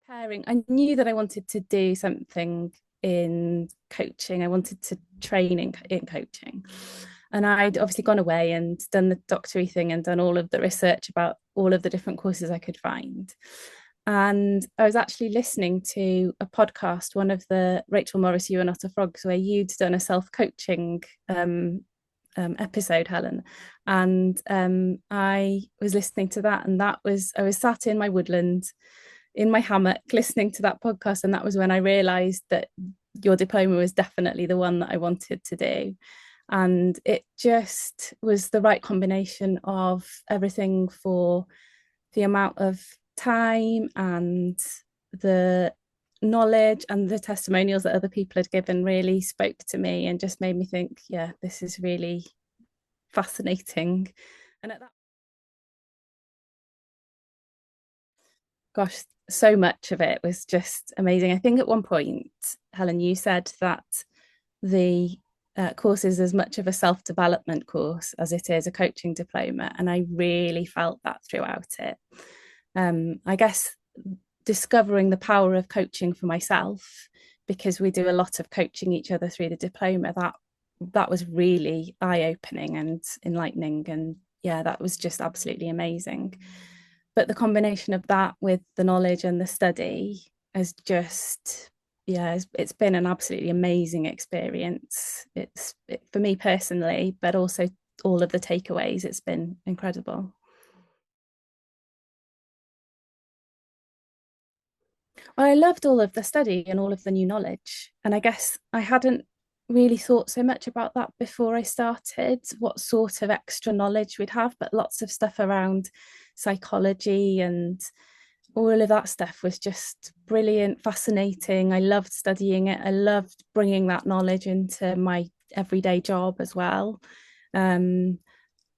preparing, I knew that I wanted to do something in coaching. I wanted to train in coaching. And I'd obviously gone away and done the doctory thing and done all of the research about all of the different courses I could find. And I was actually listening to a podcast, one of the Rachel Morris, You Are Not a Frogs, where you'd done a self-coaching episode, Helen. And I was listening to that, and I was sat in my woodland in my hammock listening to that podcast. And that was when I realized that your diploma was definitely the one that I wanted to do. And it just was the right combination of everything for the amount of time and the knowledge and the testimonials that other people had given really spoke to me and just made me think, yeah, this is really fascinating. And at that, gosh, so much of it was just amazing. I think at one point, Helen, you said that the course is as much of a self-development course as it is a coaching diploma, and I really felt that throughout it. I guess discovering the power of coaching for myself, because we do a lot of coaching each other through the diploma, that was really eye-opening and enlightening, and yeah, that was just absolutely amazing. But the combination of that with the knowledge and the study has just, yeah, it's been an absolutely amazing experience. For me personally, but also all of the takeaways, it's been incredible. Well, I loved all of the study and all of the new knowledge. And I guess I hadn't really thought so much about that before I started, what sort of extra knowledge we'd have, but lots of stuff around psychology and all of that stuff was just brilliant, fascinating. I loved studying it. I loved bringing that knowledge into my everyday job as well. Um,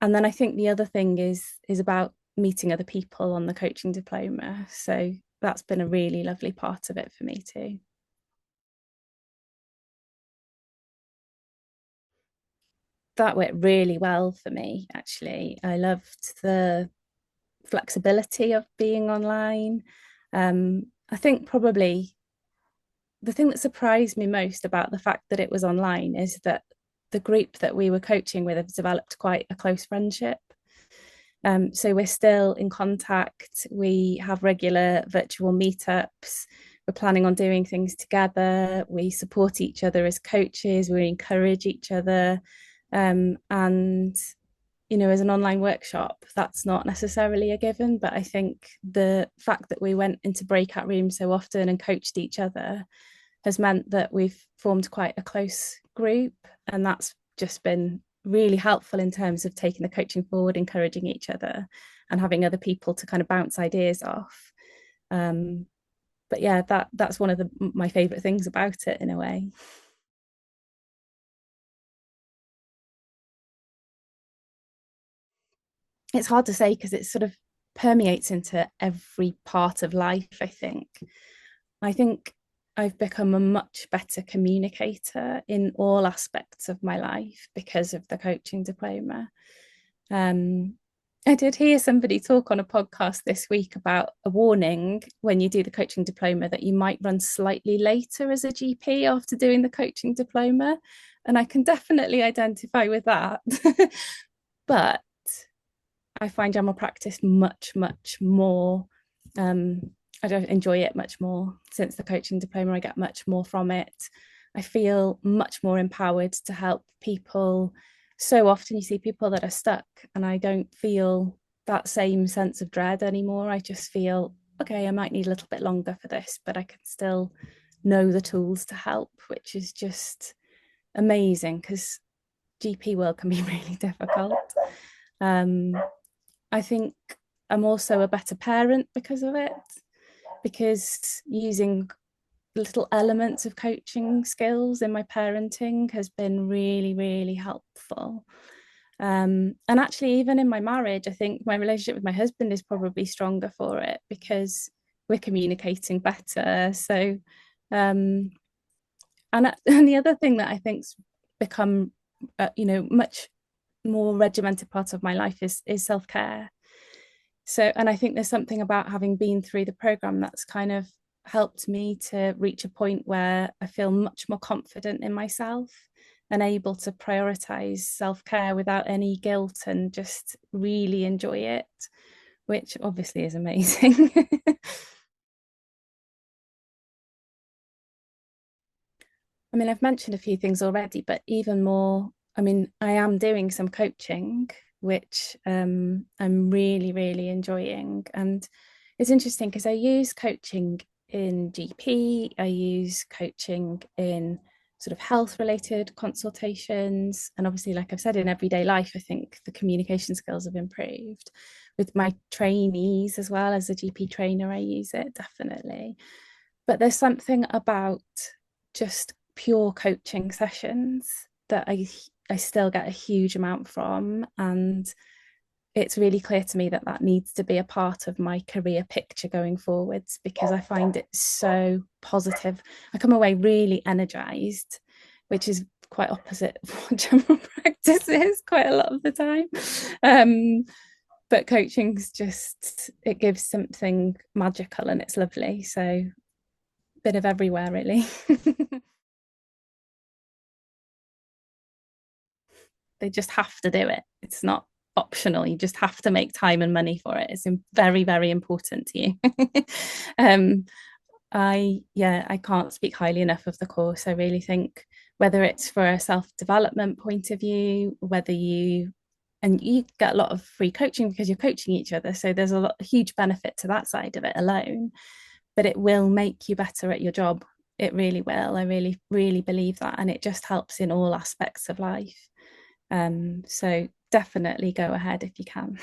and then I think the other thing is about meeting other people on the coaching diploma. So that's been a really lovely part of it for me too. That went really well for me, actually. I loved the flexibility of being online. I think probably the thing that surprised me most about the fact that it was online is that the group that we were coaching with have developed quite a close friendship. So we're still in contact. We have regular virtual meetups. We're planning on doing things together. We support each other as coaches. We encourage each other. And, you know, as an online workshop, that's not necessarily a given. But I think the fact that we went into breakout rooms so often and coached each other has meant that we've formed quite a close group. And that's just been really helpful in terms of taking the coaching forward, encouraging each other, and having other people to kind of bounce ideas off. Um, but yeah, that's one of my favorite things about it in a way. It's hard to say because it sort of permeates into every part of life, I think I've become a much better communicator in all aspects of my life because of the coaching diploma. Um, I did hear somebody talk on a podcast this week about a warning when you do the coaching diploma that you might run slightly later as a GP after doing the coaching diploma. And I can definitely identify with that. But I find general practice much, much more. I don't enjoy it much more since the coaching diploma. I get much more from it. I feel much more empowered to help people. So often you see people that are stuck, and I don't feel that same sense of dread anymore. I just feel, okay, I might need a little bit longer for this, but I can still know the tools to help, which is just amazing because GP world can be really difficult. Um, I think I'm also a better parent because of it, because using little elements of coaching skills in my parenting has been really, really helpful. And actually, even in my marriage, I think my relationship with my husband is probably stronger for it because we're communicating better. So, um, and the other thing that I think's become, much more regimented part of my life is self care. So, and I think there's something about having been through the program that's kind of helped me to reach a point where I feel much more confident in myself and able to prioritize self-care without any guilt and just really enjoy it, which obviously is amazing. I mean, I've mentioned a few things already, but even more, I mean, I am doing some coaching, which I'm really, really enjoying. And it's interesting because I use coaching in GP, I use coaching in sort of health related consultations. And obviously, like I've said, in everyday life, I think the communication skills have improved. With my trainees as well as a GP trainer, I use it definitely. But there's something about just pure coaching sessions that I still get a huge amount from, and it's really clear to me that that needs to be a part of my career picture going forwards because I find it so positive. I come away really energized, which is quite opposite of what general practice is quite a lot of the time. Um, but coaching's just, it gives something magical and it's lovely. So bit of everywhere, really. They just have to do it. It's not optional. You just have to make time and money for it. It's very, very important to you. um, I can't speak highly enough of the course. I really think whether it's for a self-development point of view, whether you and you get a lot of free coaching because you're coaching each other. So there's a huge benefit to that side of it alone, but it will make you better at your job. It really will. I really, really believe that. And it just helps in all aspects of life. So definitely go ahead if you can.